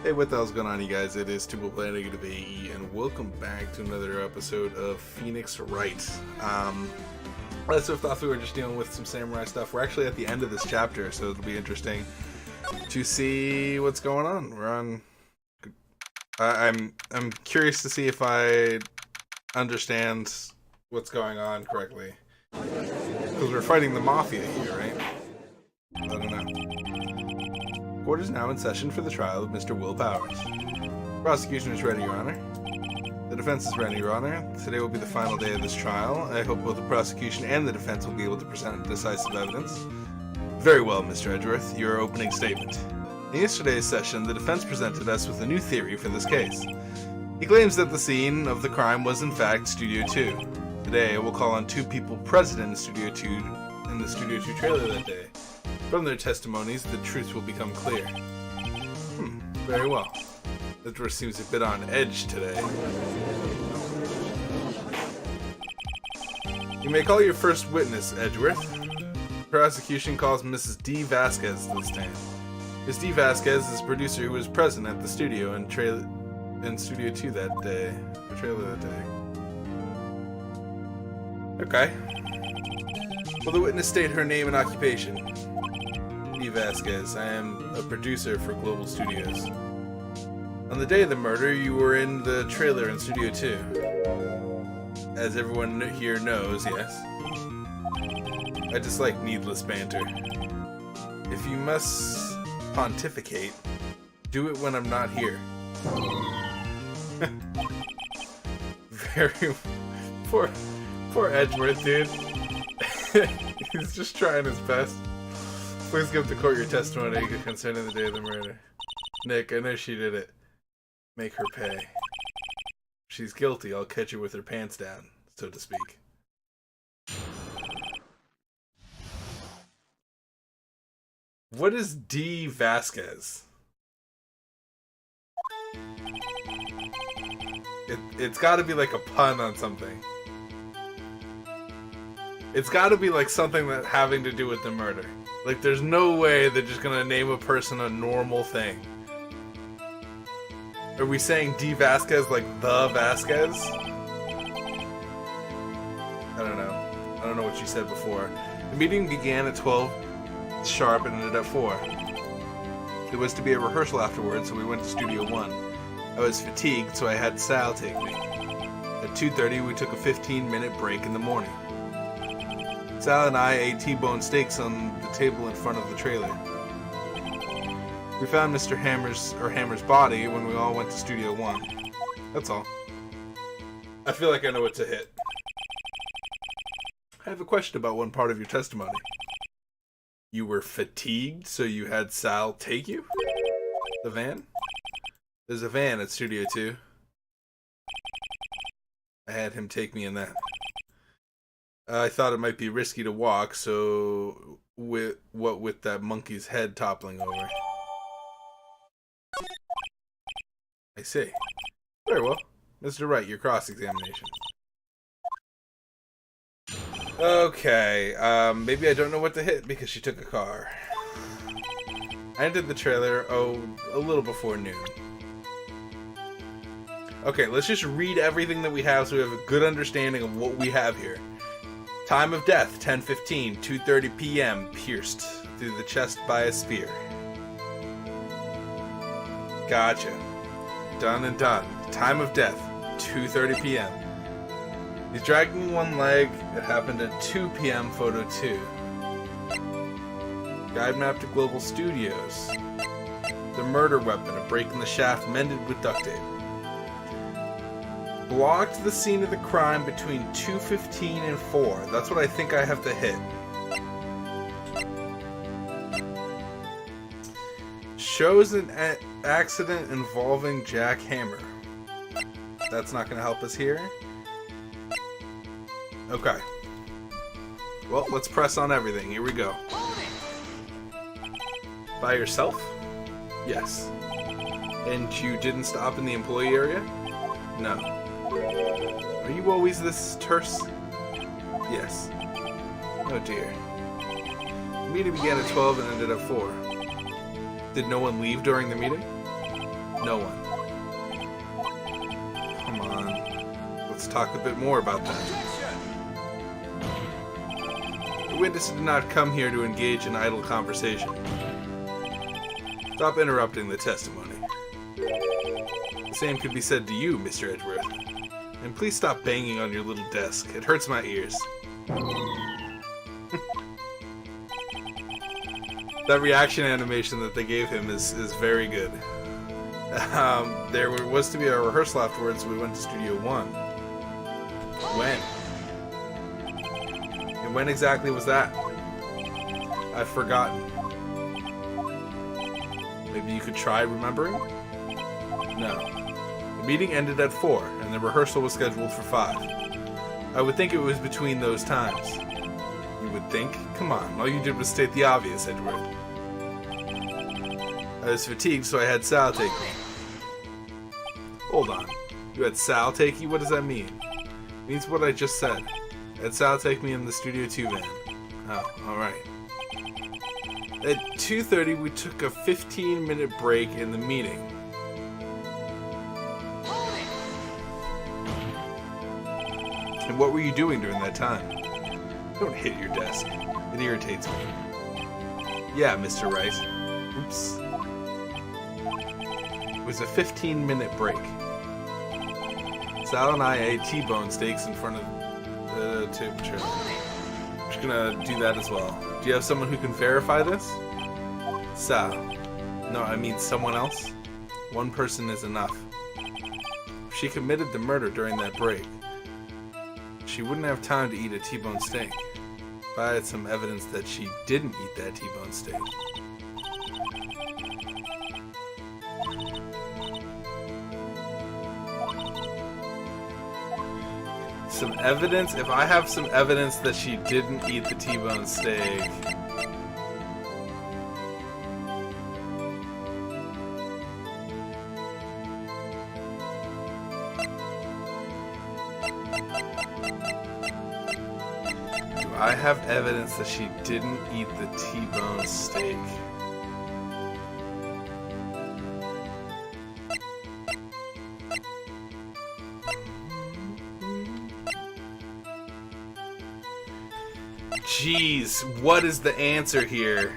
Hey, what the hell's going on, you guys? It is Tuple Play NegativeAE, and welcome back to another episode of Phoenix Wright. Let's have thought we were just dealing with some samurai stuff. We're actually at the end of this chapter, so it'll be interesting to see what's going on. We're on. I'm curious to see if I understand what's going on correctly, because we're fighting the mafia here, right? I don't know. Court is now in session for the trial of Mr. Will Powers. Prosecution is ready, Your Honor. The defense is ready, Your Honor. Today will be the final day of this trial. I hope both the prosecution and the defense will be able to present decisive evidence. Very well, Mr. Edgeworth. Your opening statement. In yesterday's session, the defense presented us with a new theory for this case. He claims that the scene of the crime was in fact Studio 2. Today, I will call on two people present in Studio 2 in the Studio 2 trailer that day. From their testimonies, the truth will become clear. Very well. Edgeworth seems a bit on edge today. You may call your first witness, Edgeworth. The prosecution calls Mrs. D. Vasquez to the stand. Ms. D. Vasquez is a producer who was present at the studio in Studio 2 that day. The trailer that day. Okay. Will the witness state her name and occupation? Vasquez. I am a producer for Global Studios. On the day of the murder, you were in the trailer in Studio 2. As everyone here knows, yes. I dislike needless banter. If you must pontificate, do it when I'm not here. Very... Poor Edgeworth, dude. He's just trying his best. Please give the court your testimony concerning the day of the murder. Nick, I know she did it. Make her pay. If she's guilty, I'll catch her with her pants down, so to speak. What is D. Vasquez? It's gotta be like a pun on something. It's gotta be like something that having to do with the murder. Like, there's no way they're just gonna name a person a normal thing. Are we saying D. Vasquez like the Vasquez? I don't know. I don't know what you said before. The meeting began at 12 sharp and ended at 4. It was to be a rehearsal afterwards, so we went to Studio 1. I was fatigued, so I had Sal take me. At 2:30, we took a 15-minute break in the morning. Sal and I ate T-bone steaks on the table in front of the trailer. We found Mr. Hammer's body when we all went to Studio 1. That's all. I feel like I know what to hit. I have a question about one part of your testimony. You were fatigued, so you had Sal take you? The van? There's a van at Studio 2. I had him take me in that. I thought it might be risky to walk, so with that monkey's head toppling over. I see. Very well. Mr. Wright, your cross-examination. Okay, maybe I don't know what to hit because she took a car. I entered the trailer, a little before noon. Okay, let's just read everything that we have so we have a good understanding of what we have here. Time of death, 10:15, 2:30 p.m., pierced through the chest by a spear. Gotcha. Done and done. Time of death, 2:30 p.m. He's dragging one leg. It happened at 2 p.m., photo 2. Guide map to Global Studios. The murder weapon, a break in the shaft mended with duct tape. Blocked the scene of the crime between 2:15 and 4. That's what I think I have to hit. Shows an accident involving Jack Hammer. That's not going to help us here. Okay. Well, let's press on everything. Here we go. By yourself? Yes. And you didn't stop in the employee area? No. Are you always this terse? Yes. Oh dear. The meeting began at 12 and ended at 4. Did no one leave during the meeting? No one. Come on. Let's talk a bit more about that. The witness did not come here to engage in idle conversation. Stop interrupting the testimony. The same could be said to you, Mr. Edgeworth. And please stop banging on your little desk. It hurts my ears. That reaction animation that they gave him is very good. There was to be a rehearsal afterwards, so we went to Studio 1. When? And when exactly was that? I've forgotten. Maybe you could try remembering? No. The meeting ended at 4, and the rehearsal was scheduled for 5. I would think it was between those times. You would think? Come on, all you did was state the obvious, Edgeworth. I was fatigued, so I had Sal take me. Hold on. You had Sal take you? What does that mean? It means what I just said. I had Sal take me in the Studio 2 van. Oh, alright. At 2:30, we took a 15-minute break in the meeting. And what were you doing during that time? Don't hit your desk. It irritates me. Yeah, Mr. Wright. Oops. It was a 15-minute break. Sal and I ate T-bone steaks in front of the table chair. I'm just gonna do that as well. Do you have someone who can verify this? Sal. No, I mean someone else. One person is enough. If she committed the murder during that break, she wouldn't have time to eat a T-bone steak. If I had some evidence that she didn't eat that T-bone steak. Some evidence? If I have some evidence that she didn't eat the T-bone steak... I have evidence that she didn't eat the T-bone steak. Jeez, what is the answer here?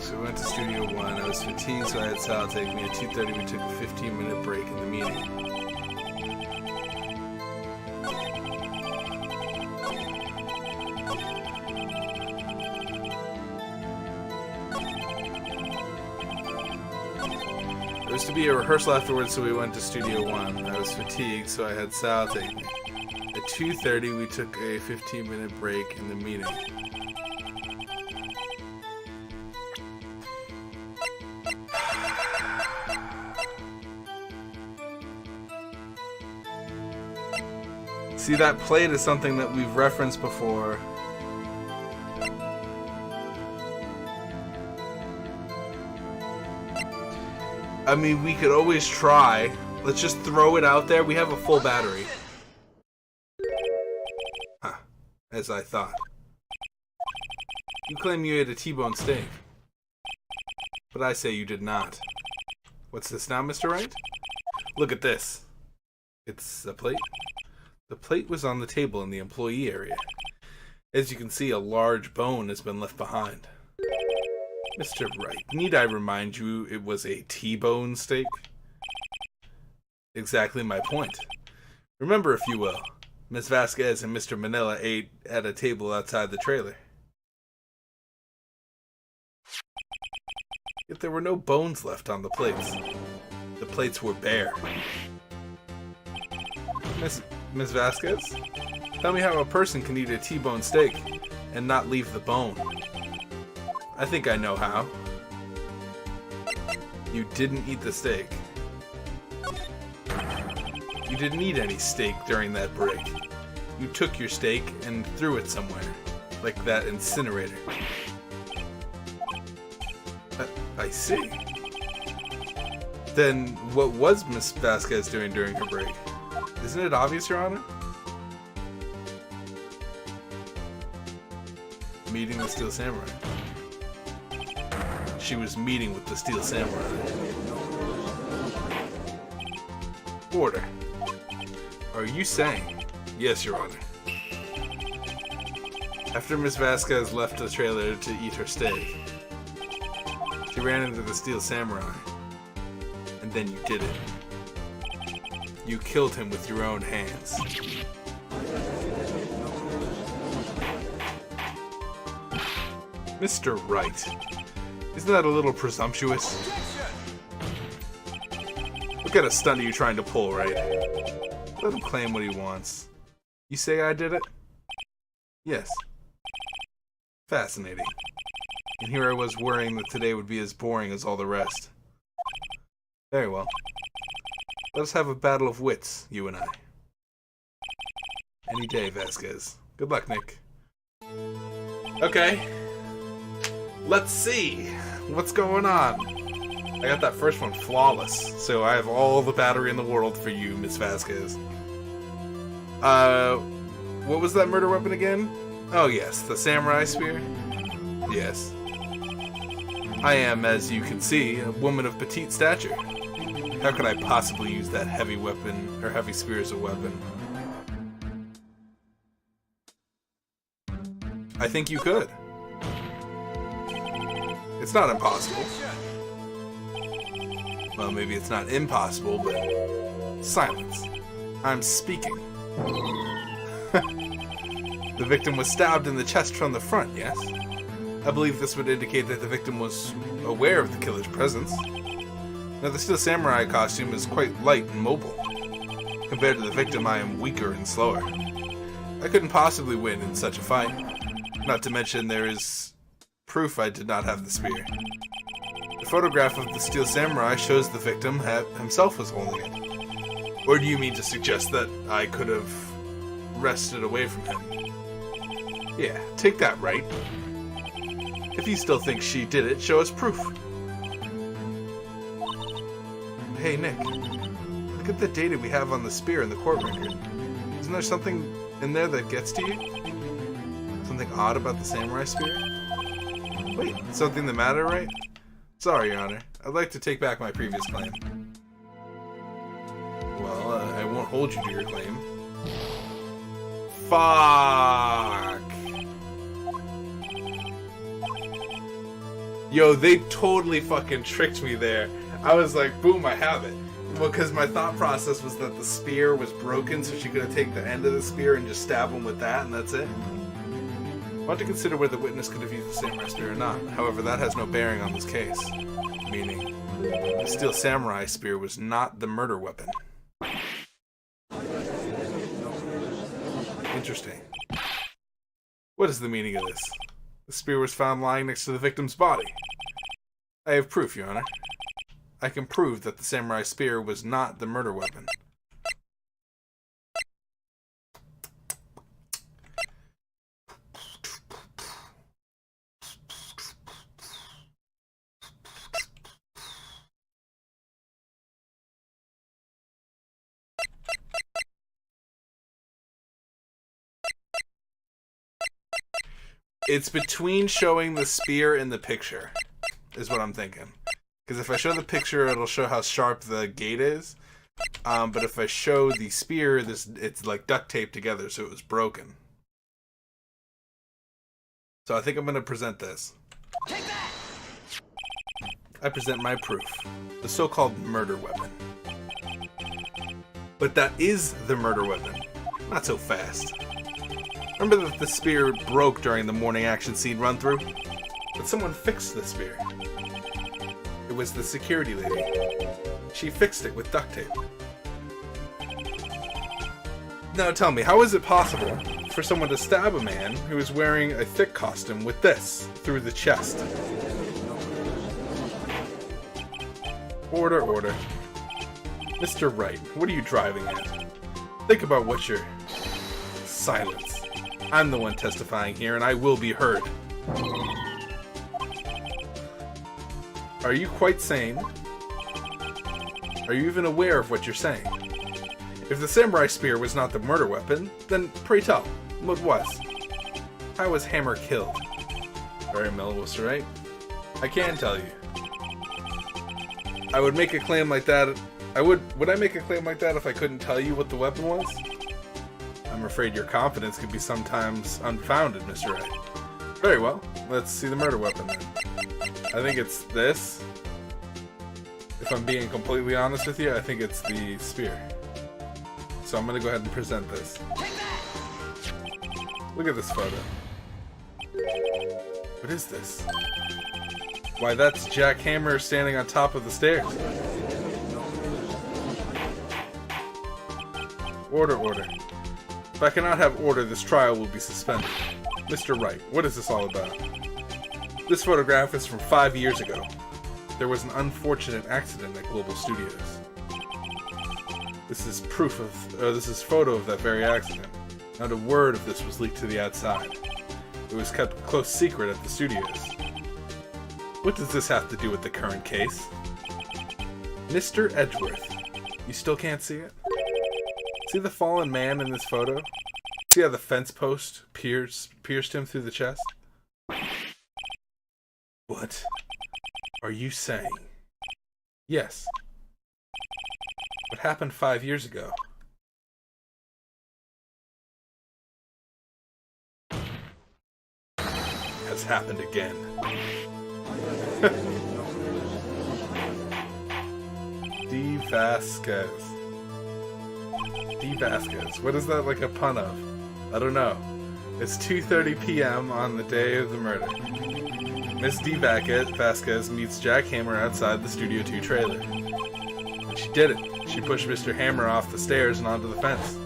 So we went to Studio 1. I was fatigued, so I had Sal take me. At 2:30, we took a 15-minute break in the meeting. There was to be a rehearsal afterwards, so we went to Studio 1. I was fatigued, so I had Sal take me. At 2:30, we took a 15-minute break in the meeting. See, that plate is something that we've referenced before. I mean, we could always try. Let's just throw it out there. We have a full battery. Huh. As I thought. You claim you ate a T-bone steak. But I say you did not. What's this now, Mr. Wright? Look at this. It's a plate. The plate was on the table in the employee area. As you can see, a large bone has been left behind. Mr. Wright, need I remind you it was a T-bone steak? Exactly my point. Remember, if you will, Miss Vasquez and Mr. Manila ate at a table outside the trailer. Yet there were no bones left on the plates. The plates were bare. Miss Vasquez? Tell me how a person can eat a T-bone steak and not leave the bone. I think I know how. You didn't eat the steak. You didn't eat any steak during that break. You took your steak and threw it somewhere, like that incinerator. I see. Then what was Miss Vasquez doing during her break? Isn't it obvious, Your Honor? Meeting the Steel Samurai. She was meeting with the Steel Samurai. Order. Are you saying? Yes, Your Honor. After Miss Vasquez left the trailer to eat her steak, she ran into the Steel Samurai. And then you did it. You killed him with your own hands. Mr. Wright, isn't that a little presumptuous? What kind of stunt are you trying to pull, Wright? Let him claim what he wants. You say I did it? Yes. Fascinating. And here I was worrying that today would be as boring as all the rest. Very well. Let us have a battle of wits, you and I. Any day, Vasquez. Good luck, Nick. Okay. Let's see. What's going on? I got that first one flawless, so I have all the battery in the world for you, Miss Vasquez. What was that murder weapon again? Oh yes, the samurai spear? Yes. I am, as you can see, a woman of petite stature. How could I possibly use that heavy weapon, or heavy spear as a weapon? I think you could. It's not impossible. Well, maybe it's not impossible, but... Silence. I'm speaking. The victim was stabbed in the chest from the front, yes? I believe this would indicate that the victim was aware of the killer's presence. Now, the Steel Samurai costume is quite light and mobile. Compared to the victim, I am weaker and slower. I couldn't possibly win in such a fight. Not to mention, there is proof I did not have the spear. The photograph of the Steel Samurai shows the victim himself was holding it. Or do you mean to suggest that I could have wrested away from him? Yeah, take that, Wright. If you still think she did it, show us proof. Hey, Nick. Look at the data we have on the spear in the court record. Isn't there something in there that gets to you? Something odd about the samurai spear? Wait, something the matter, right? Sorry, Your Honor. I'd like to take back my previous claim. Well, I won't hold you to your claim. Fuck! Yo, they totally fucking tricked me there. I was like, boom, I have it. Well, because my thought process was that the spear was broken, so she could have taken the end of the spear and just stab him with that, and that's it. I want to consider whether the witness could have used the samurai spear or not. However, that has no bearing on this case. Meaning, the Steel Samurai spear was not the murder weapon. Interesting. What is the meaning of this? The spear was found lying next to the victim's body. I have proof, Your Honor. I can prove that the samurai spear was not the murder weapon. It's between showing the spear and the picture, is what I'm thinking. Because if I show the picture, it'll show how sharp the gate is. But if I show the spear, it's like duct taped together, so it was broken. So I think I'm going to present this. Take that! I present my proof. The so-called murder weapon. But that is the murder weapon. Not so fast. Remember that the spear broke during the morning action scene run-through? But someone fixed the spear. It was the security lady. She fixed it with duct tape. Now tell me, how is it possible for someone to stab a man who is wearing a thick costume with this through the chest? Order, order. Mr. Wright, what are you driving at? Think about what you're... Silence. I'm the one testifying here, and I will be heard. Are you quite sane? Are you even aware of what you're saying? If the samurai spear was not the murder weapon, then pray tell, what was? How was Hammer killed? Very well, Mr. Wright. I can tell you. I would make a claim like that. Would I make a claim like that if I couldn't tell you what the weapon was? I'm afraid your confidence could be sometimes unfounded, Mr. Wright. Very well. Let's see the murder weapon then. I think it's this. If I'm being completely honest with you, I think it's the spear. So I'm gonna go ahead and present this. Look at this photo. What is this? Why, that's Jack Hammer standing on top of the stairs. Order, order. If I cannot have order, this trial will be suspended. Mr. Wright, what is this all about? This photograph is from 5 years ago. There was an unfortunate accident at Global Studios. This is proof of, this is photo of that very accident. Not a word of this was leaked to the outside. It was kept close secret at the studios. What does this have to do with the current case? Mr. Edgeworth. You still can't see it? See the fallen man in this photo? See how the fence post pierced him through the chest? What are you saying? Yes. What happened 5 years ago? Has happened again. D. Vasquez. D. Vasquez. What is that like a pun of? I don't know. It's 2:30 p.m. on the day of the murder. Miss D. Vasquez meets Jack Hammer outside the Studio 2 trailer. And she did it. She pushed Mr. Hammer off the stairs and onto the fence.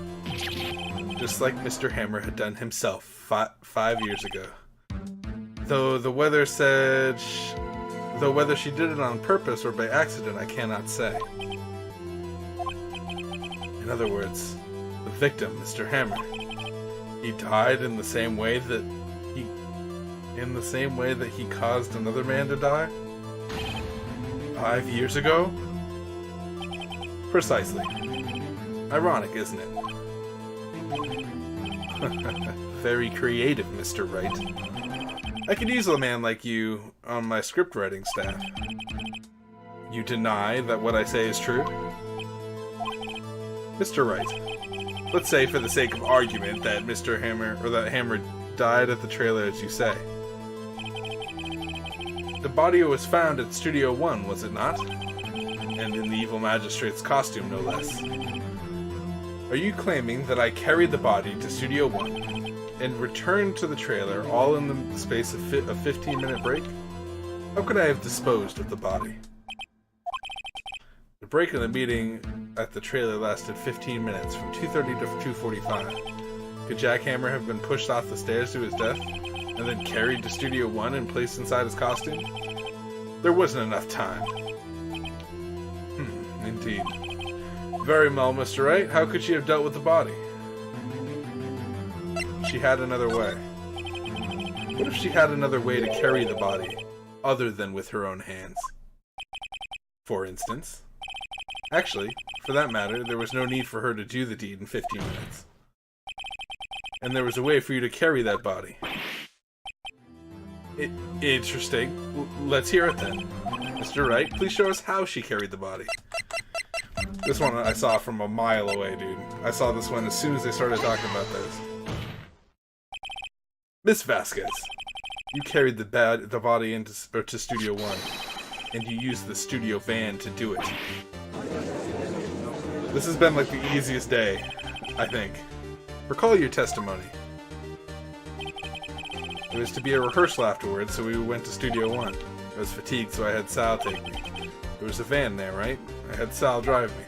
Just like Mr. Hammer had done himself 5 years ago. Though whether she did it on purpose or by accident, I cannot say. In other words, the victim, Mr. Hammer, he died in the same way that he caused another man to die? 5 years ago? Precisely. Ironic, isn't it? Very creative, Mr. Wright. I could use a man like you on my script writing staff. You deny that what I say is true? Mr. Wright, let's say for the sake of argument that Mr. Hammer, or that Hammer died at the trailer as you say. The body was found at Studio 1, was it not? And in the evil magistrate's costume, no less. Are you claiming that I carried the body to Studio 1 and returned to the trailer all in the space of a 15-minute break? How could I have disposed of the body? The break in the meeting at the trailer lasted 15 minutes, from 2:30 to 2:45. Could Jack Hammer have been pushed off the stairs to his death, and then carried to Studio 1 and placed inside his costume? There wasn't enough time. Indeed. Very well, Mr. Wright. How could she have dealt with the body? She had another way. What if she had another way to carry the body, other than with her own hands? For instance. Actually, for that matter, there was no need for her to do the deed in 15 minutes. And there was a way for you to carry that body. Interesting. Let's hear it then. Mr. Wright, please show us how she carried the body. This one I saw from a mile away, dude. I saw this one as soon as they started talking about this. Miss Vasquez, you carried the body to Studio 1, and you used the studio van to do it. This has been like the easiest day, I think. Recall your testimony. It was to be a rehearsal afterwards, so we went to Studio 1. I was fatigued, so I had Sal take me. There was a van there, right? I had Sal drive me.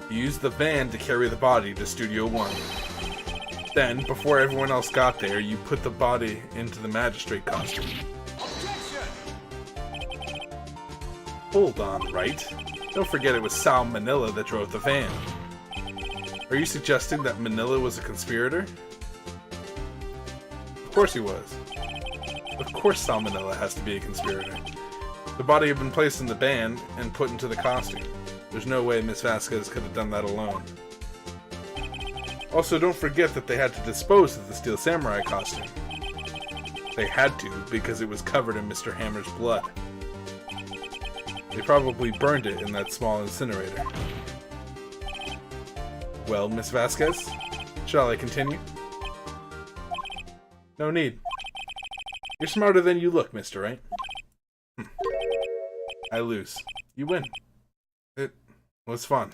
You used the van to carry the body to Studio 1. Then, before everyone else got there, you put the body into the magistrate costume. Hold on, Wright. Don't forget it was Sal Manila that drove the van. Are you suggesting that Manila was a conspirator? Of course he was. Of course Sal Manila has to be a conspirator. The body had been placed in the band and put into the costume. There's no way Miss Vasquez could have done that alone. Also, don't forget that they had to dispose of the Steel Samurai costume. They had to, because it was covered in Mr. Hammer's blood. They probably burned it in that small incinerator. Well, Miss Vasquez, shall I continue? No need. You're smarter than you look, Mr. Wright. I lose. You win. It was fun.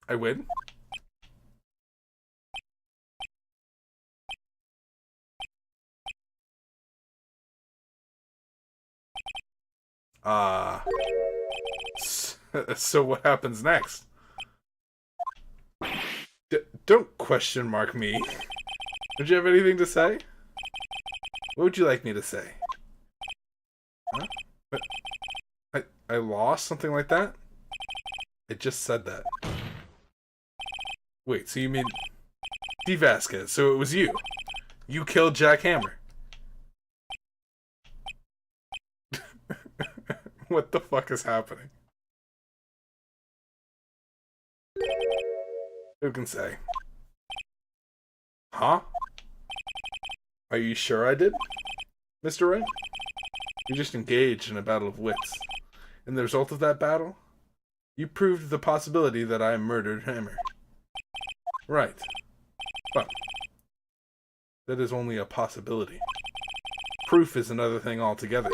I win? So what happens next? Don't question mark me. Would you have anything to say? What would you like me to say? Huh? But I lost? Something like that? I just said that. Wait, so you mean... D. Vasquez, so it was you. You killed Jack Hammer. What the fuck is happening? Who can say? Huh? Are you sure I did, Mr. Wright? You just engaged in a battle of wits. And the result of that battle? You proved the possibility that I murdered Hammer. Right. But that is only a possibility. Proof is another thing altogether.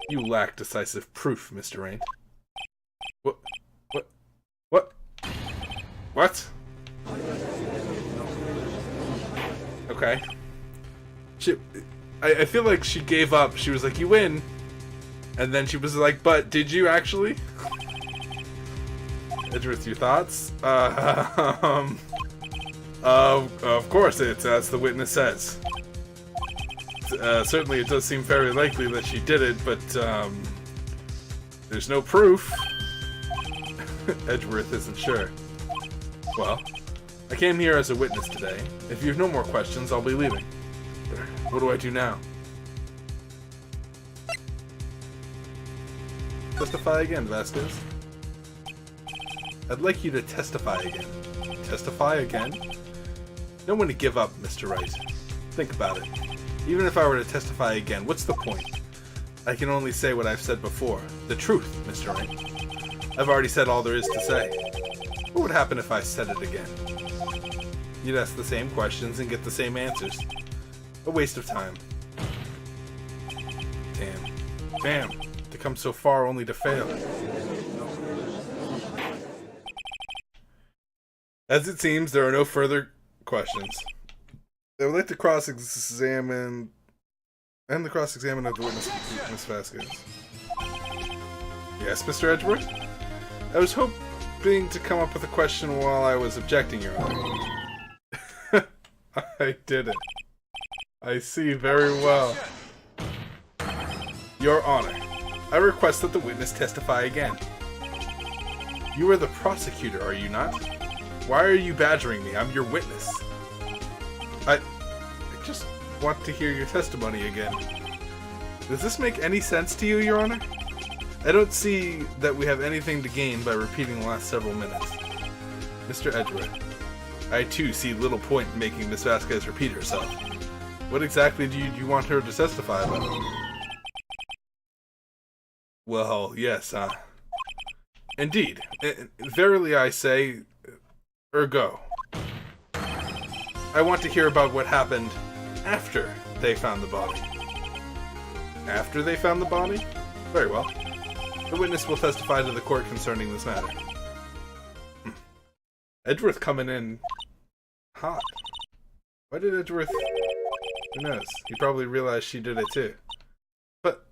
You lack decisive proof, Mr. Wright. What? What? Okay. I feel like she gave up. She was like, you win. And then she was like, but did you actually? Edgeworth, your thoughts? Of course, as the witness says. Certainly it does seem very likely that she did it, but, there's no proof. Edgeworth isn't sure. Well, I came here as a witness today. If you have no more questions, I'll be leaving. What do I do now? Testify again, Vasquez. I'd like you to testify again. Testify again? Don't want to give up, Mr. Wright. Think about it. Even if I were to testify again, what's the point? I can only say what I've said before. The truth, Mr. Wright. I've already said all there is to say. What would happen if I said it again? You'd ask the same questions and get the same answers. A waste of time. Damn. To come so far only to fail. As it seems, there are no further questions. I would like to cross-examine... And the cross-examine of the witness, Miss Vasquez. Yes, Mr. Edgeworth? I was hoping to come up with a question while I was objecting, Your Honor. I did it. I see very well. Your Honor, I request that the witness testify again. You are the prosecutor, are you not? Why are you badgering me? I'm your witness. I just want to hear your testimony again. Does this make any sense to you, Your Honor? I don't see that we have anything to gain by repeating the last several minutes. Mr. Edgeworth, I too see little point in making Miss Vasquez repeat herself. What exactly do you want her to testify about? Well, yes, indeed. Verily I say, ergo. I want to hear about what happened after they found the body. After they found the body? Very well. The witness will testify to the court concerning this matter. Edgeworth coming in hot. Why did Edgeworth... Who knows? He probably realized she did it too. But...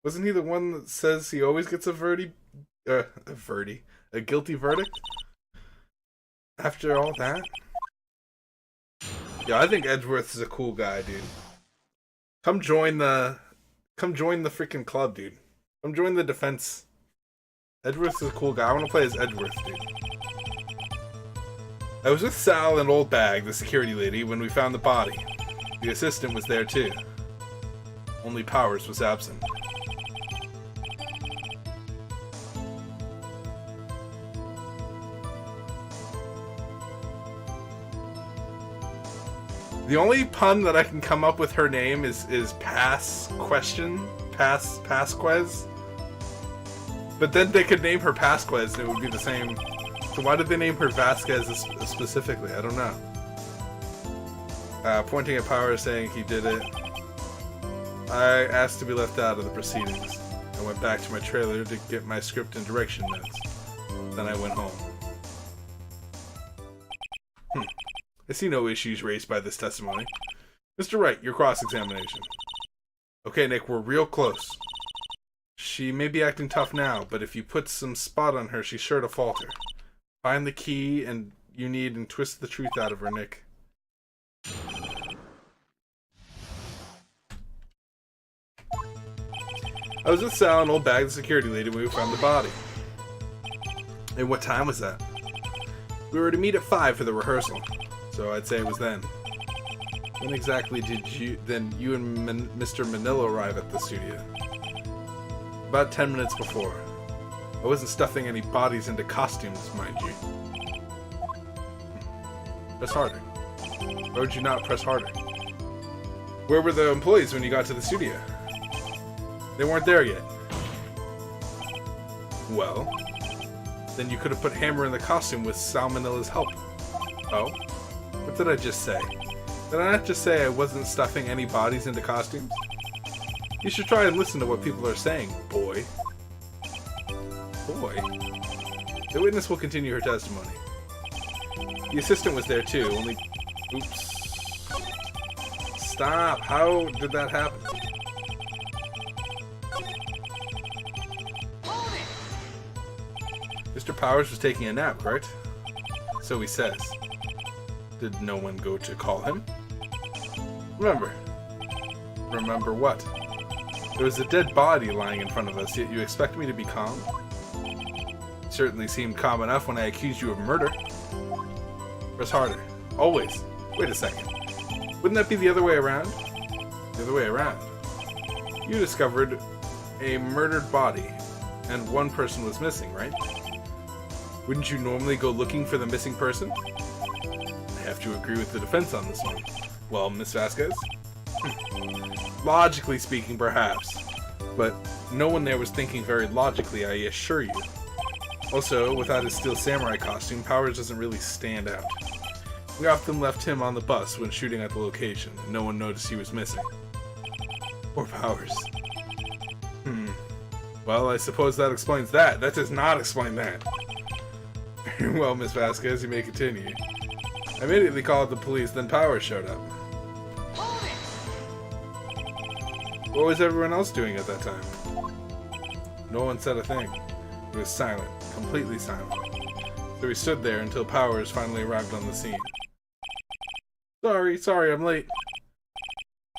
Wasn't he the one that says he always gets a guilty verdict? After all that? Yeah, I think Edgeworth is a cool guy, dude. Come join the freaking club, dude. Come join the defense. Edgeworth is a cool guy. I want to play as Edgeworth, dude. I was with Sal and Old Bag, the security lady, when we found the body. The assistant was there too. Only Powers was absent. The only pun that I can come up with her name is Pasquez. But then they could name her Pasquez and it would be the same. So why did they name her Vasquez specifically? I don't know. Pointing at Powers, saying he did it. I asked to be left out of the proceedings. I went back to my trailer to get my script and direction notes. Then I went home. I see no issues raised by this testimony. Mr. Wright, your cross-examination. Okay, Nick, we're real close. She may be acting tough now, but if you put some spot on her, she's sure to falter. Find the key and you need and twist the truth out of her, Nick. I was with Sal and old bag, the security lady, when we found the body. And what time was that? We were to meet at 5 for the rehearsal, so I'd say it was then. When exactly did you and Mr. Manila arrive at the studio? About 10 minutes before. I wasn't stuffing any bodies into costumes, mind you. Press harder. Why would you not press harder? Where were the employees when you got to the studio? They weren't there yet. Well, then you could have put Hammer in the costume with Sal Manila's help. Oh? What did I just say? Did I not just say I wasn't stuffing any bodies into costumes? You should try and listen to what people are saying, boy. Boy? The witness will continue her testimony. The assistant was there too, only... Oops. Stop! How did that happen? Mr. Powers was taking a nap, right? So he says. Did no one go to call him? Remember. Remember what? There was a dead body lying in front of us, yet you expect me to be calm? It certainly seemed calm enough when I accused you of murder. Press harder. Always. Wait a second. Wouldn't that be the other way around? The other way around. You discovered a murdered body, and one person was missing, right? Wouldn't you normally go looking for the missing person? I have to agree with the defense on this one. Well, Miss Vasquez? Logically speaking, perhaps. But no one there was thinking very logically, I assure you. Also, without his steel samurai costume, Powers doesn't really stand out. We often left him on the bus when shooting at the location, and no one noticed he was missing. Poor Powers. Well, I suppose that explains that. That does not explain that. Very well, Miss Vasquez, you may continue. I immediately called the police, then Powers showed up. What was everyone else doing at that time? No one said a thing. It was silent, completely silent. So we stood there until Powers finally arrived on the scene. Sorry, I'm late.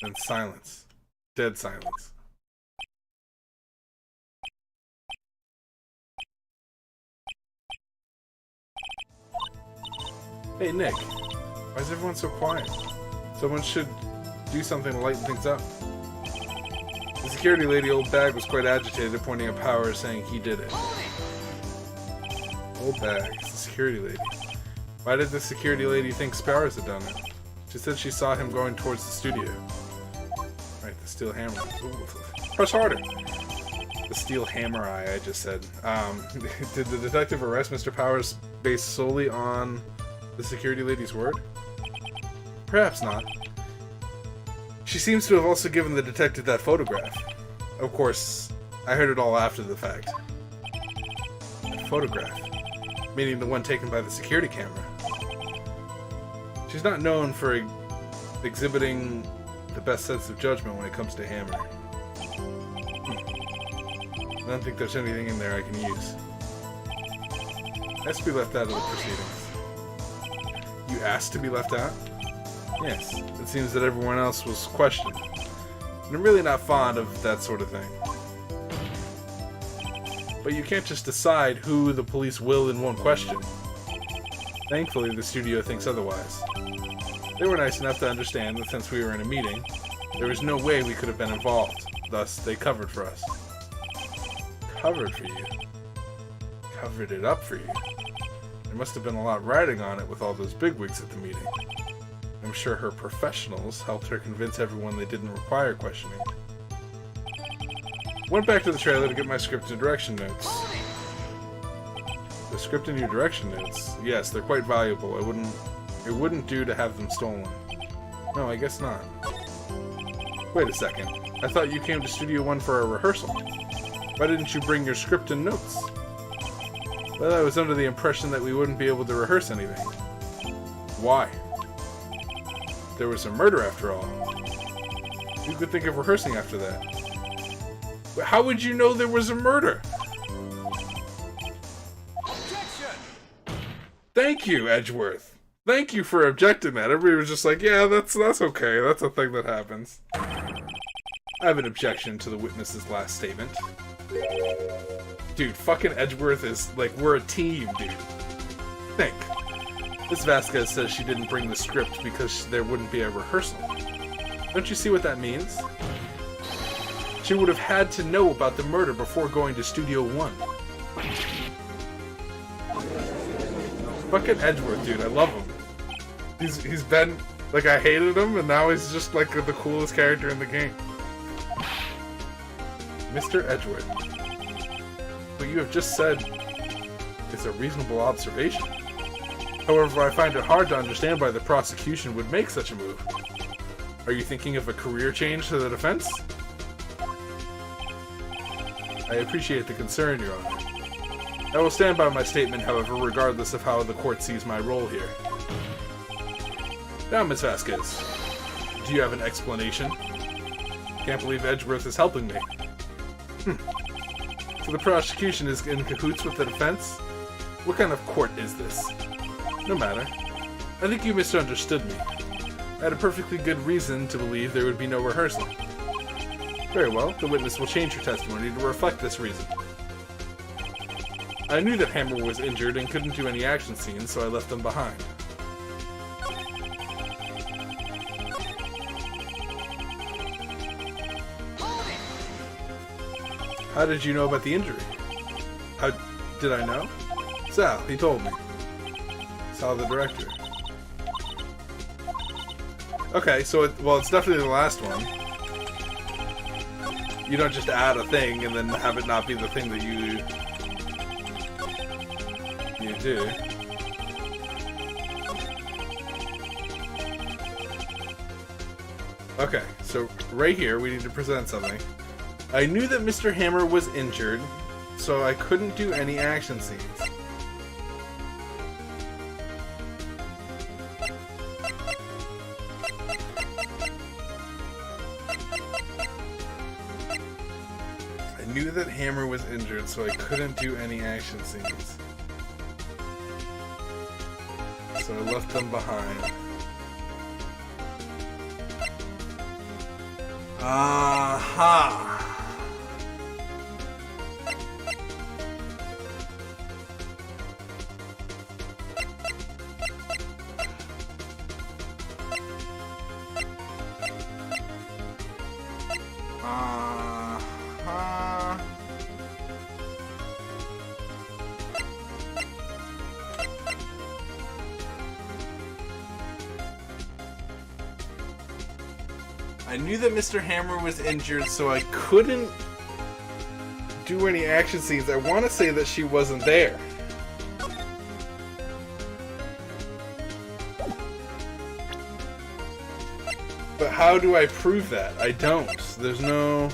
Then silence. Dead silence. Hey, Nick. Why is everyone so quiet? Someone should do something to lighten things up. The security lady, old bag, was quite agitated, pointing at Powers, saying he did it. Old bag, it's the security lady. Why did the security lady think Powers had done it? She said she saw him going towards the studio. Right, the steel hammer. Ooh, press harder! The steel hammer I just said. Did the detective arrest Mr. Powers based solely on the security lady's word? Perhaps not. She seems to have also given the detective that photograph. Of course, I heard it all after the fact. That photograph? Meaning the one taken by the security camera. She's not known for exhibiting the best sense of judgment when it comes to Hammer. I don't think there's anything in there I can use. Has to be left out of the proceedings. You asked to be left out? Yes, it seems that everyone else was questioned. And I'm really not fond of that sort of thing. But you can't just decide who the police will and won't question. Thankfully, the studio thinks otherwise. They were nice enough to understand that since we were in a meeting, There was no way we could have been involved. Thus, they covered for us. Covered for you? Covered it up for you? There must have been a lot riding on it with all those bigwigs at the meeting. I'm sure her professionals helped her convince everyone they didn't require questioning. Went back to the trailer to get my script and direction notes. The script and your direction notes? Yes, they're quite valuable. It wouldn't do to have them stolen. No, I guess not. Wait a second. I thought you came to Studio One for a rehearsal. Why didn't you bring your script and notes? Well, I was under the impression that we wouldn't be able to rehearse anything. Why? There was a murder after all. You could think of rehearsing after that. But how would you know there was a murder? Objection! Thank you, Edgeworth. Thank you for objecting that. Everybody was just like, yeah, that's okay. That's a thing that happens. I have an objection to the witness's last statement. Dude, fucking Edgeworth is like, we're a team, dude. Think. Miss Vasquez says she didn't bring the script because there wouldn't be a rehearsal. Don't you see what that means? She would have had to know about the murder before going to Studio One. Fucking Edgeworth, dude, I love him. He's been, like, I hated him, and now he's just, like, the coolest character in the game. Mr. Edgeworth. What you have just said is a reasonable observation. However, I find it hard to understand why the prosecution would make such a move. Are you thinking of a career change to the defense? I appreciate the concern, Your Honor. I will stand by my statement, however, regardless of how the court sees my role here. Now, Ms. Vasquez, do you have an explanation? Can't believe Edgeworth is helping me. So the prosecution is in cahoots with the defense? What kind of court is this? No matter. I think you misunderstood me. I had a perfectly good reason to believe there would be no rehearsal. Very well, the witness will change her testimony to reflect this reason. I knew that Hammer was injured and couldn't do any action scenes, so I left them behind. How did you know about the injury? How did I know? Sal, he told me. Sal, the director. Okay, so it's definitely the last one. You don't just add a thing and then have it not be the thing that you do. Okay, so right here we need to present something. I knew that Mr. Hammer was injured, so I couldn't do any action scenes. I knew that Hammer was injured, so I couldn't do any action scenes. So I left them behind. Aha! I knew that Mr. Hammer was injured, so I couldn't do any action scenes. I want to say that she wasn't there. But how do I prove that? I don't. There's no...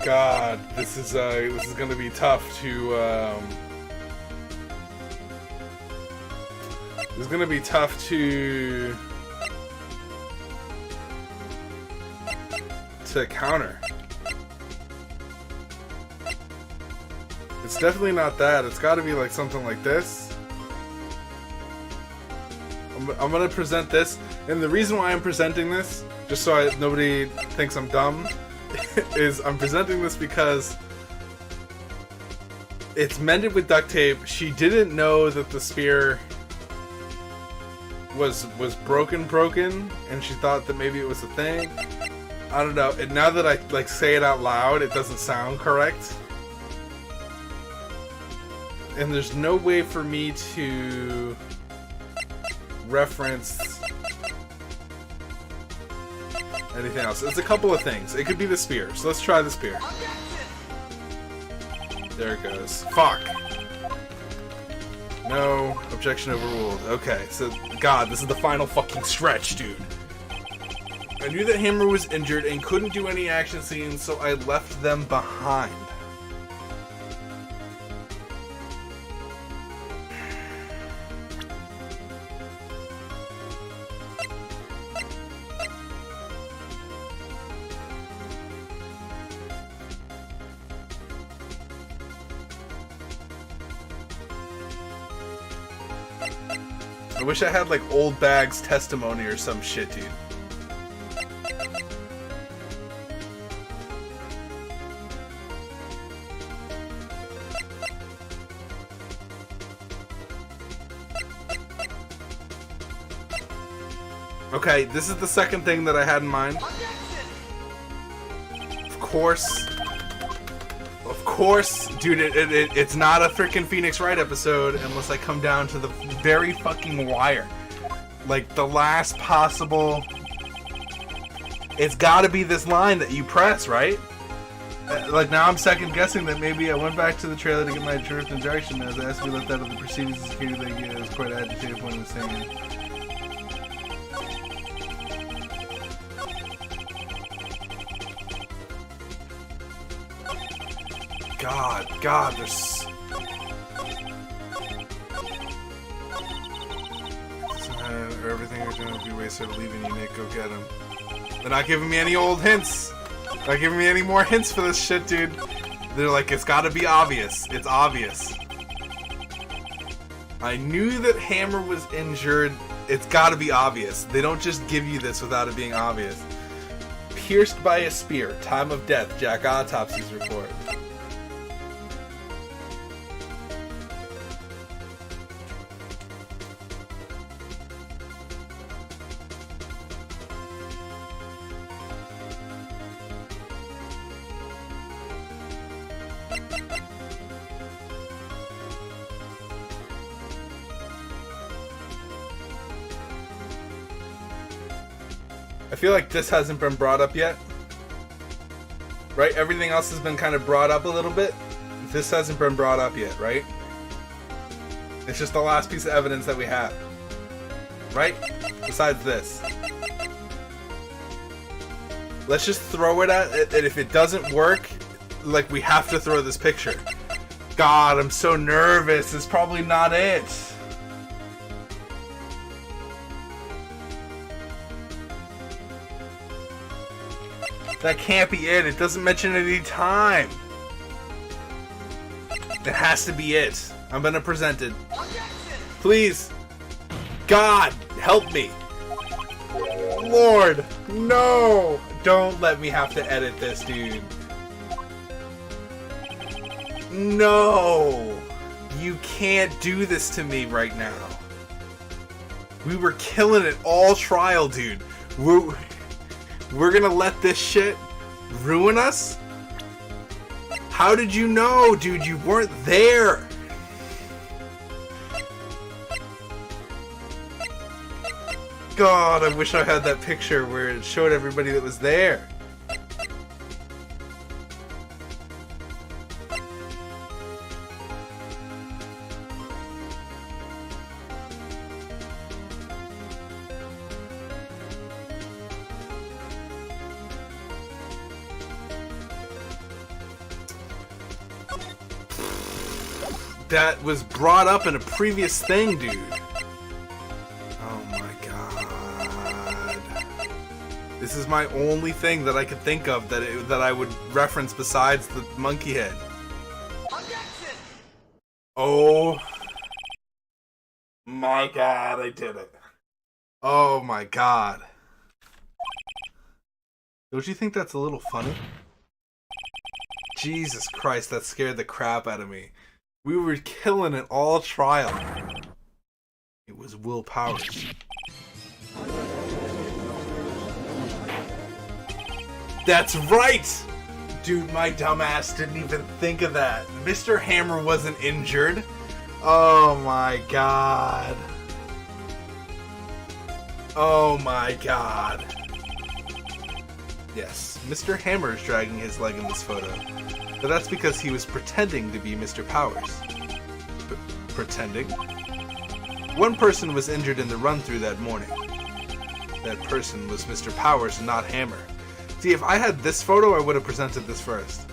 God, this is going to be tough to... It's gonna be tough to counter. It's definitely not that. It's gotta be like something like this. I'm gonna present this, and the reason why I'm presenting this, just so nobody thinks I'm dumb, is I'm presenting this because it's mended with duct tape. She didn't know that the spear was broken, and she thought that maybe it was a thing. I don't know. And now that I like say it out loud, it doesn't sound correct. And there's no way for me to reference anything else. It's a couple of things. It could be the spear. So let's try the spear. There it goes. Fuck. No. Objection overruled. Okay, so, God, this is the final fucking stretch, dude. I knew that Hammer was injured and couldn't do any action scenes, so I left them behind. I wish I had, like, Old Bag's testimony or some shit, dude. Okay, this is the second thing that I had in mind. Of course, dude, it's not a freaking Phoenix Wright episode unless I come down to the very fucking wire. Like, the last possible... It's gotta be this line that you press, right? Like, now I'm second guessing that maybe I went back to the trailer to get my drift and direction as I asked to be left out of the proceedings of security that I was quite agitated when I was saying it. God, there's... Everything we're doing will be wasted leaving you, Nick. Go get him. They're not giving me any old hints. They're not giving me any more hints for this shit, dude. They're like, it's gotta be obvious. It's obvious. I knew that Hammer was injured. It's gotta be obvious. They don't just give you this without it being obvious. Pierced by a spear. Time of death. Jack Autopsy's report. I feel like this hasn't been brought up yet. Right? Everything else has been kind of brought up a little bit. This hasn't been brought up yet, right? It's just the last piece of evidence that we have. Right? Besides this. Let's just throw it at it, and if it doesn't work, like, we have to throw this picture. God, I'm so nervous. It's probably not it. That can't be it. It doesn't mention any time. It has to be it. I'm gonna present it. Please. God, help me. Lord, no. Don't let me have to edit this, dude. No. You can't do this to me right now. We were killing it all trial, dude. We're gonna let this shit ruin us? How did you know, dude? You weren't there. God, I wish I had that picture where it showed everybody that was there. That was brought up in a previous thing, dude. Oh my god. This is my only thing that I could think of that I would reference besides the monkey head. Oh my god, I did it. Oh my god. Don't you think that's a little funny? Jesus Christ, that scared the crap out of me. We were killing it all trial. It was Will Powers. That's right! Dude, my dumbass didn't even think of that. Mr. Hammer wasn't injured. Oh my god. Oh my god. Yes, Mr. Hammer is dragging his leg in this photo. But that's because he was pretending to be Mr. Powers. Pretending? One person was injured in the run-through that morning. That person was Mr. Powers, not Hammer. See, if I had this photo, I would have presented this first.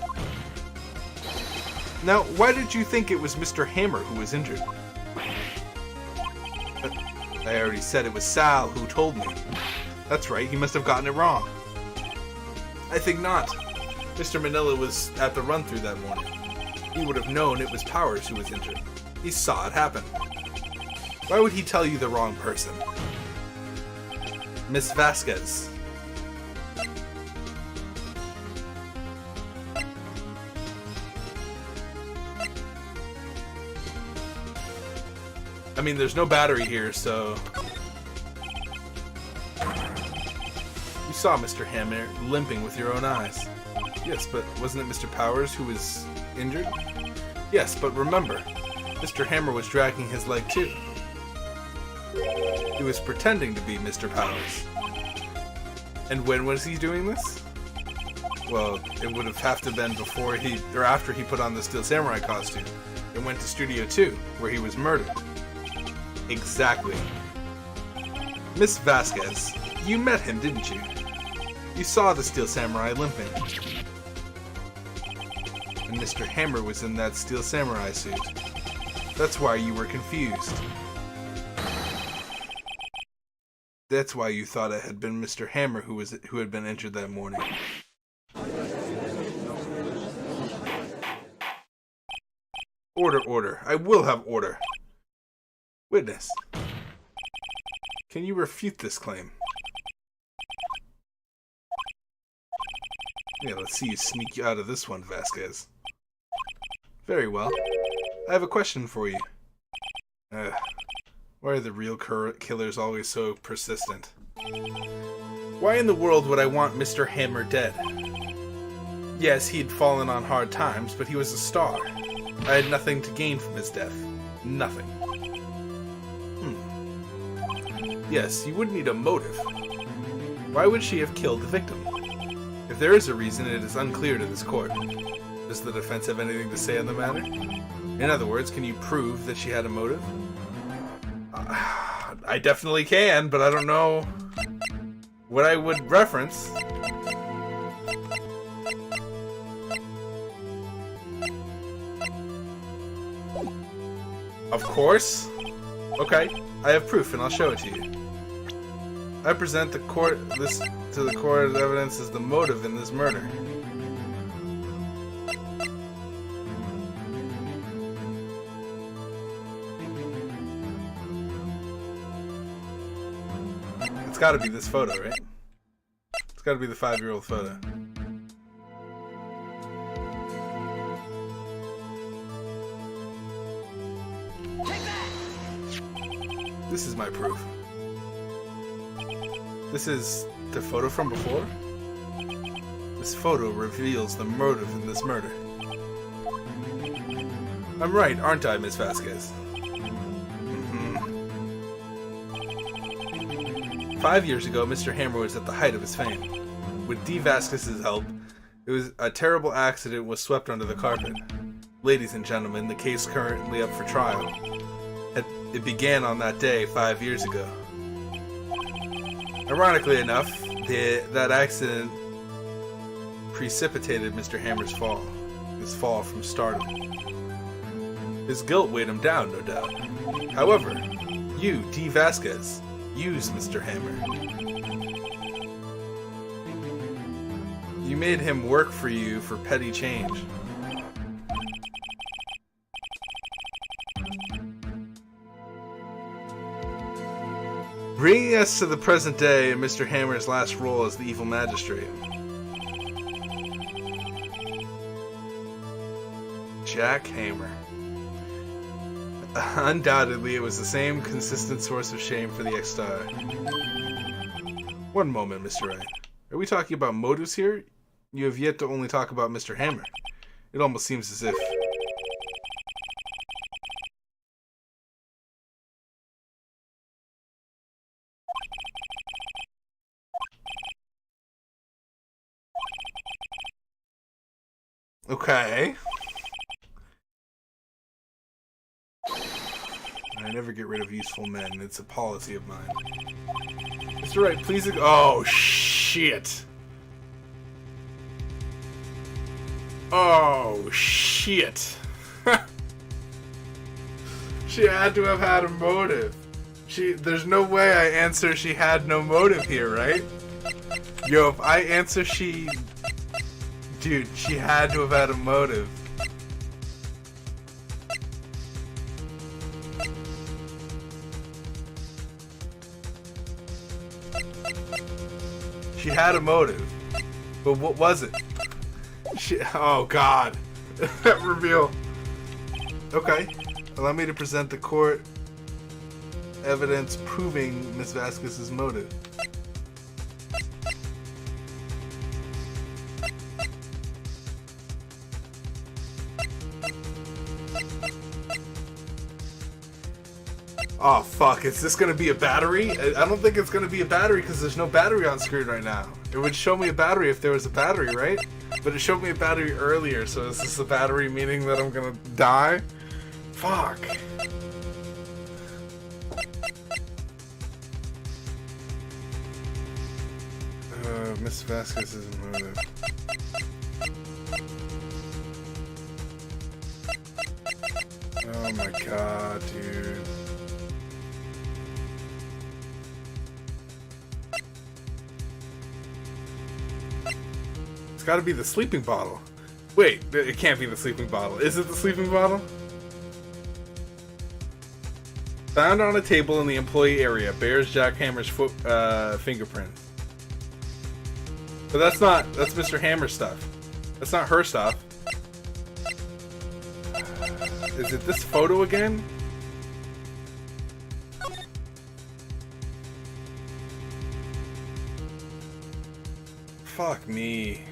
Now, why did you think it was Mr. Hammer who was injured? I already said it was Sal who told me. That's right, he must have gotten it wrong. I think not. Mr. Manila was at the run-through that morning. He would have known it was Powers who was injured. He saw it happen. Why would he tell you the wrong person? Miss Vasquez. I mean, there's no battery here, so... You saw Mr. Hammer limping with your own eyes. Yes, but wasn't it Mr. Powers who was injured? Yes, but remember, Mr. Hammer was dragging his leg too. He was pretending to be Mr. Powers. And when was he doing this? Well, it would have to been before he, or after he put on the Steel Samurai costume and went to Studio 2, where he was murdered. Exactly. Miss Vasquez, you met him, didn't you? You saw the Steel Samurai limping. And Mr. Hammer was in that Steel Samurai suit. That's why you were confused. That's why you thought it had been Mr. Hammer who had been injured that morning. Order, order. I will have order. Witness. Can you refute this claim? Yeah, let's see you sneak out of this one, Vasquez. Very well. I have a question for you. Why are the real killers always so persistent? Why in the world would I want Mr. Hammer dead? Yes, he'd fallen on hard times, but he was a star. I had nothing to gain from his death. Nothing. Yes, you would need a motive. Why would she have killed the victim? If there is a reason, it is unclear to this court. Does the defense have anything to say on the matter? In other words, can you prove that she had a motive? I definitely can, but I don't know what I would reference. Of course. Okay, I have proof and I'll show it to you. I present to the court as evidence as the motive in this murder. It's gotta be this photo, right? It's gotta be the 5-year-old photo. This is my proof. This is the photo from before? This photo reveals the motive in this murder. I'm right, aren't I, Miss Vasquez? 5 years ago, Mr. Hammer was at the height of his fame. With D. Vasquez's help, it was a terrible accident was swept under the carpet. Ladies and gentlemen, the case currently up for trial. It began on that day 5 years ago. Ironically enough, that accident precipitated Mr. Hammer's fall. His fall from stardom. His guilt weighed him down, no doubt. However, you, D. Vasquez, used Mr. Hammer. You made him work for you for petty change. Bringing us to the present day and Mr. Hammer's last role as the evil magistrate. Jack Hammer. Undoubtedly, it was the same consistent source of shame for the ex-star. One moment, Mr. Wright. Are we talking about motives here? You have yet to only talk about Mr. Hammer. It almost seems as if... Okay. I never get rid of useful men. It's a policy of mine. Mr. Wright, please... Oh, shit. Oh, shit. She had to have had a motive. There's no way I answer she had no motive here, right? Yo, if I answer she... Dude, she had to have had a motive. She had a motive. But what was it? Oh, God. That reveal. Okay. Allow me to present the court evidence proving Miss Vasquez's motive. Oh, fuck. Is this going to be a battery? I don't think it's going to be a battery because there's no battery on screen right now. It would show me a battery if there was a battery, right? But it showed me a battery earlier, so is this a battery meaning that I'm going to die? Fuck. Miss Vasquez's motive. Oh my god, dude. It's gotta be the sleeping bottle. Wait, it can't be the sleeping bottle. Is it the sleeping bottle? Found on a table in the employee area. Bears Jack Hammer's fingerprint. But that's Mr. Hammer's stuff. That's not her stuff. Is it this photo again? Fuck me.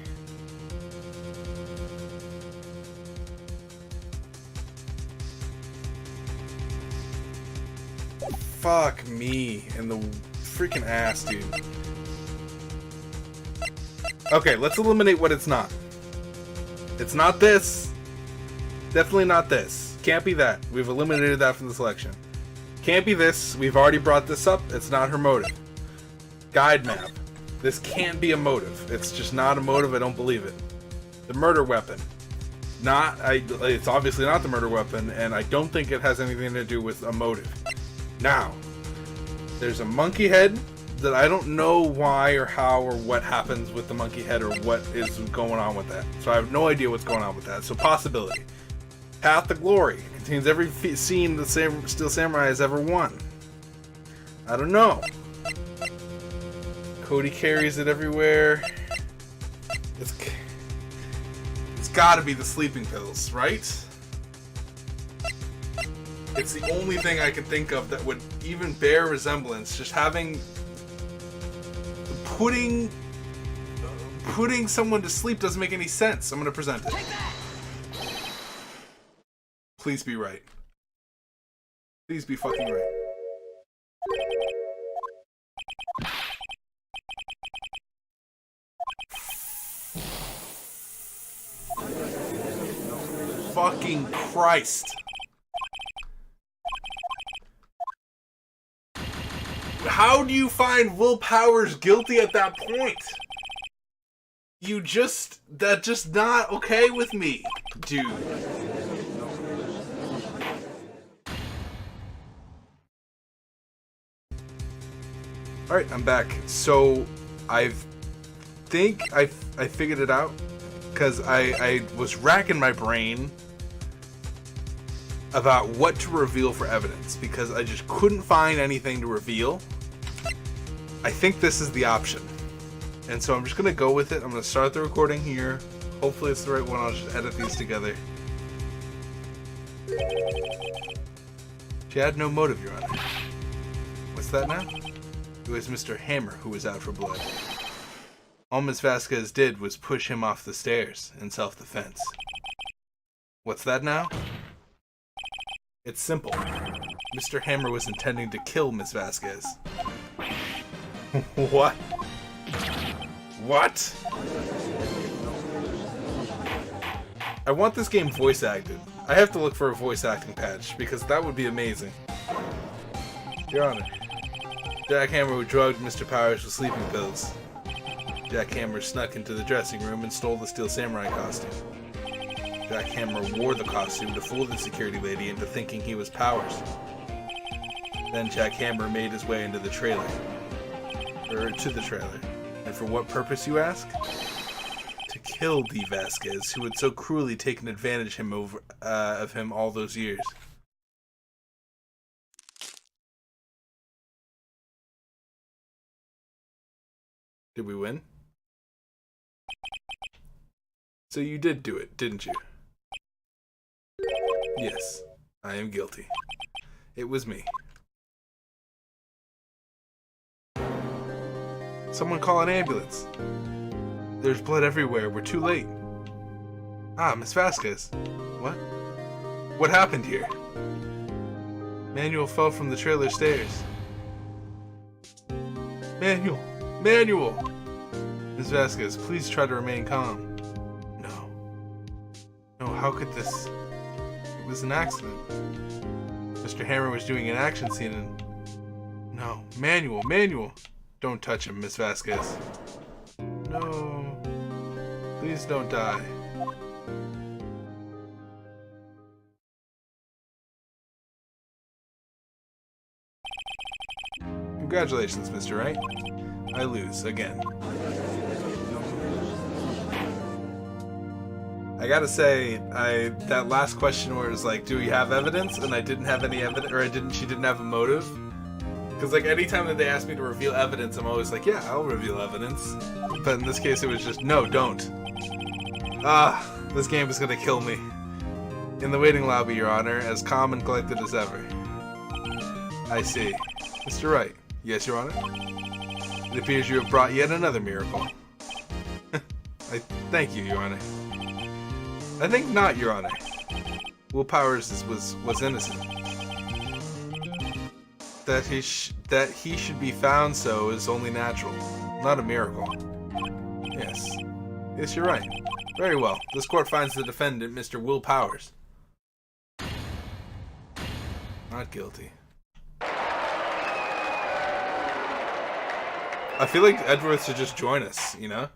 Fuck me in the freaking ass, dude. Okay, let's eliminate what it's not. It's not this. Definitely not this. Can't be that. We've eliminated that from the selection. Can't be this. We've already brought this up. It's not her motive. Guide map. This can't be a motive. It's just not a motive. I don't believe it. The murder weapon. It's obviously not the murder weapon, and I don't think it has anything to do with a motive. Now, there's a monkey head that I don't know why or how or what happens with the monkey head or what is going on with that. So I have no idea what's going on with that. So possibility. Path to Glory contains every scene the Steel Samurai has ever won. I don't know. Cody carries it everywhere. It's gotta be the sleeping pills, right? It's the only thing I can think of that would even bear resemblance. Just putting someone to sleep doesn't make any sense. I'm gonna present it. Please be right. Please be fucking right. Fucking Christ. How do you find Will Powers guilty at that point? That's just not okay with me, dude. Alright, I'm back. So, I think I figured it out. Because I was racking my brain about what to reveal for evidence. Because I just couldn't find anything to reveal. I think this is the option. And so I'm just going to go with it. I'm going to start the recording here. Hopefully it's the right one. I'll just edit these together. She had no motive, Your Honor. What's that now? It was Mr. Hammer who was out for blood. All Miss Vasquez did was push him off the stairs in self-defense. What's that now? It's simple. Mr. Hammer was intending to kill Miss Vasquez. What? What? I want this game voice acted. I have to look for a voice acting patch, because that would be amazing. Your Honor, Jack Hammer drugged Mr. Powers with sleeping pills. Jack Hammer snuck into the dressing room and stole the Steel Samurai costume. Jack Hammer wore the costume to fool the security lady into thinking he was Powers. Then Jack Hammer made his way into the trailer. To the trailer. And for what purpose, you ask? To kill Dee Vasquez, who had so cruelly taken advantage of him all those years. Did we win? So you did do it, didn't you? Yes, I am guilty. It was me. Someone call an ambulance. There's blood everywhere. We're too late. Ah, Miss Vasquez. What? What happened here? Manuel fell from the trailer stairs. Manuel! Manuel! Miss Vasquez, please try to remain calm. No. No, how could this... It was an accident. Mr. Hammer was doing an action scene and... No. Manuel! Manuel! Don't touch him, Miss Vasquez. No. Please don't die. Congratulations, Mr. Wright. I lose, again. I gotta say, that last question where it was like, do we have evidence? And I didn't have any evidence, or she didn't have a motive. Because, like, anytime that they ask me to reveal evidence, I'm always like, yeah, I'll reveal evidence. But in this case, it was just, no, don't. Ah, this game is gonna kill me. In the waiting lobby, Your Honor, as calm and collected as ever. I see. Mr. Wright. Yes, Your Honor? It appears you have brought yet another miracle. Thank you, Your Honor. I think not, Your Honor. Will Powers was innocent. That he should be found so is only natural, not a miracle. Yes. Yes, you're right. Very well. This court finds the defendant, Mr. Will Powers, not guilty. I feel like Edgeworth should just join us, you know?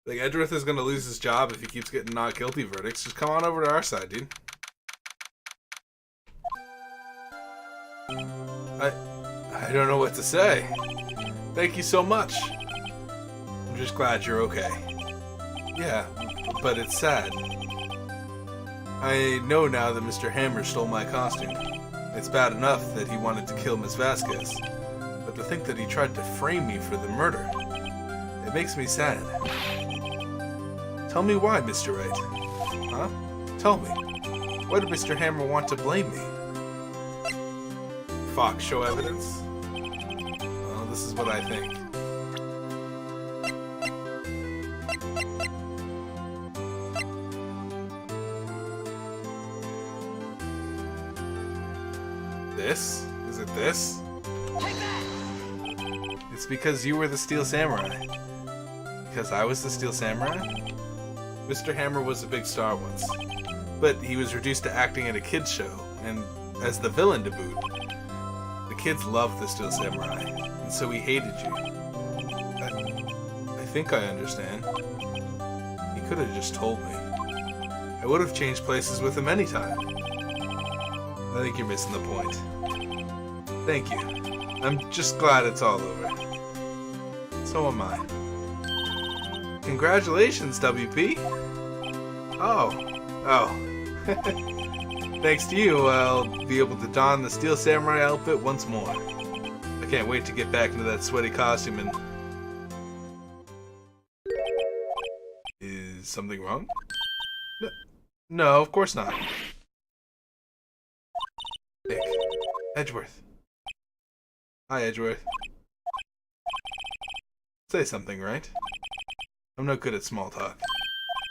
Like, Edgeworth is gonna lose his job if he keeps getting not guilty verdicts. Just come on over to our side, dude. I don't know what to say. Thank you so much. I'm just glad you're okay. Yeah, but it's sad. I know now that Mr. Hammer stole my costume. It's bad enough that he wanted to kill Miss Vasquez, but to think that he tried to frame me for the murder, it makes me sad. Tell me why, Mr. Wright. Huh? Tell me. Why did Mr. Hammer want to blame me? Fox, show evidence? Well, this is what I think. This? Is it this? It's because you were the Steel Samurai. Because I was the Steel Samurai? Mr. Hammer was a big star once, but he was reduced to acting at a kids show, and as the villain to boot. The kids loved the Steel Samurai, and so he hated you. I think I understand. He could have just told me. I would have changed places with him anytime. I think you're missing the point. Thank you. I'm just glad it's all over. So am I. Congratulations, WP! Oh. Thanks to you, I'll be able to don the Steel Samurai outfit once more. I can't wait to get back into that sweaty costume and... Is something wrong? No, of course not. Nick. Edgeworth. Hi, Edgeworth. Say something, right? I'm no good at small talk.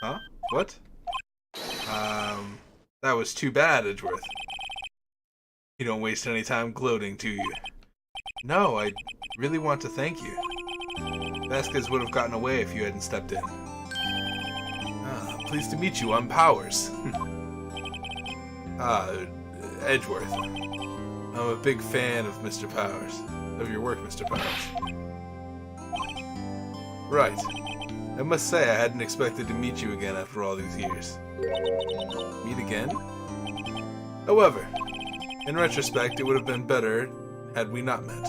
Huh? What? That was too bad, Edgeworth. You don't waste any time gloating, do you? No, I really want to thank you. Vasquez would have gotten away if you hadn't stepped in. Pleased to meet you, I'm Powers. Edgeworth. I'm a big fan of Mr. Powers. Of your work, Mr. Powers. Right. I must say I hadn't expected to meet you again after all these years. Meet again? However, in retrospect, it would have been better had we not met.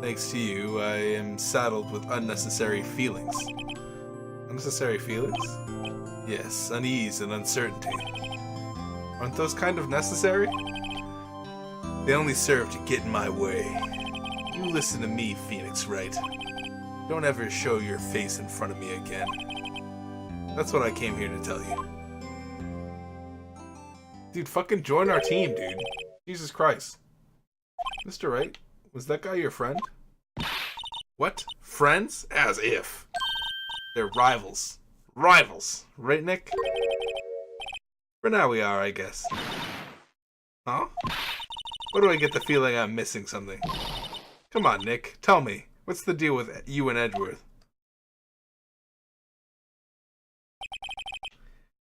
Thanks to you, I am saddled with unnecessary feelings. Unnecessary feelings? Yes, unease and uncertainty. Aren't those kind of necessary? They only serve to get in my way. You listen to me, Phoenix Wright. Don't ever show your face in front of me again. That's what I came here to tell you. Dude, fucking join our team, dude. Jesus Christ. Mr. Wright, was that guy your friend? What? Friends? As if. They're rivals. Rivals. Right, Nick? For now we are, I guess. Huh? Why do I get the feeling I'm missing something? Come on, Nick. Tell me. What's the deal with you and Edgeworth?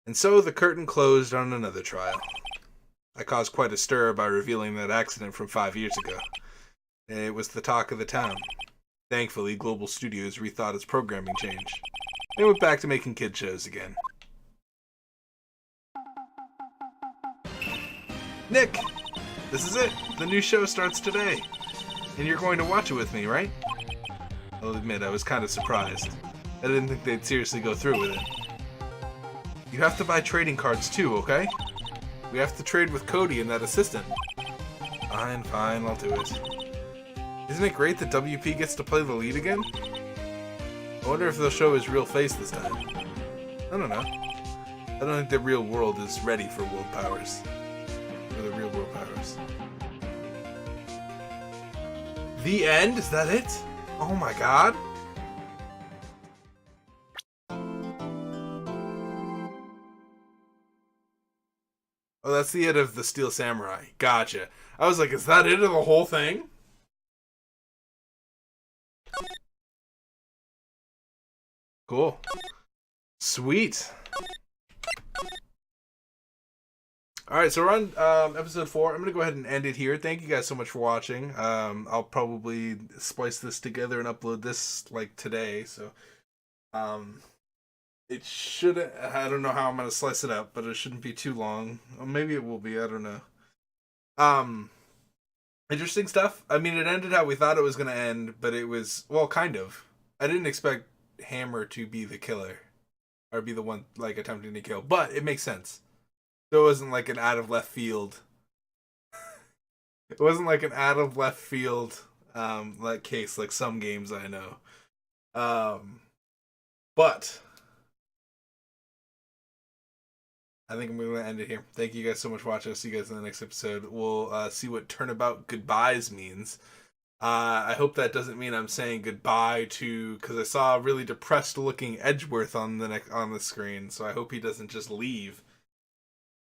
And so the curtain closed on another trial. I caused quite a stir by revealing that accident from 5 years ago. It was the talk of the town. Thankfully, Global Studios rethought its programming change. They went back to making kid shows again. Nick! This is it! The new show starts today! And you're going to watch it with me, right? I'll admit, I was kind of surprised. I didn't think they'd seriously go through with it. You have to buy trading cards too, okay? We have to trade with Cody and that assistant. Fine, I'll do it. Isn't it great that WP gets to play the lead again? I wonder if they'll show his real face this time. I don't know. I don't think the real world is ready for world powers. For the real world powers. The end? Is that it? Oh my god. Oh, that's the end of the Steel Samurai. Gotcha. I was like, is that it of the whole thing? Cool. Sweet. Alright, so we're on episode 4. I'm going to go ahead and end it here. Thank you guys so much for watching. I'll probably splice this together and upload this, like, today. So, it shouldn't... I don't know how I'm going to slice it up, but it shouldn't be too long. Or maybe it will be. I don't know. Interesting stuff. I mean, it ended how we thought it was going to end, but it was... Well, kind of. I didn't expect Hammer to be the killer. Or be the one, like, attempting to kill. But it makes sense. It wasn't like an out of left field. It wasn't like an out of left field like case like some games I know. But I think I'm going to end it here. Thank you guys so much for watching. I'll see you guys in the next episode. We'll see what turnabout goodbyes means. I hope that doesn't mean I'm saying goodbye to, because I saw a really depressed looking Edgeworth on the screen. So I hope he doesn't just leave.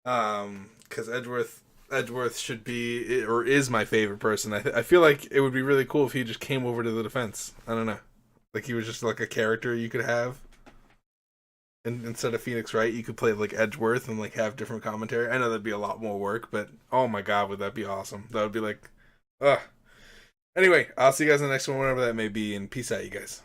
Because Edgeworth should be, or is my favorite person. I feel like it would be really cool if he just came over to the defense. I don't know. Like he was just like a character you could have. And instead of Phoenix Wright, you could play like Edgeworth and like have different commentary. I know that'd be a lot more work, but oh my god, would that be awesome. That would be like, ugh. Anyway, I'll see you guys in the next one, whenever that may be, and peace out, you guys.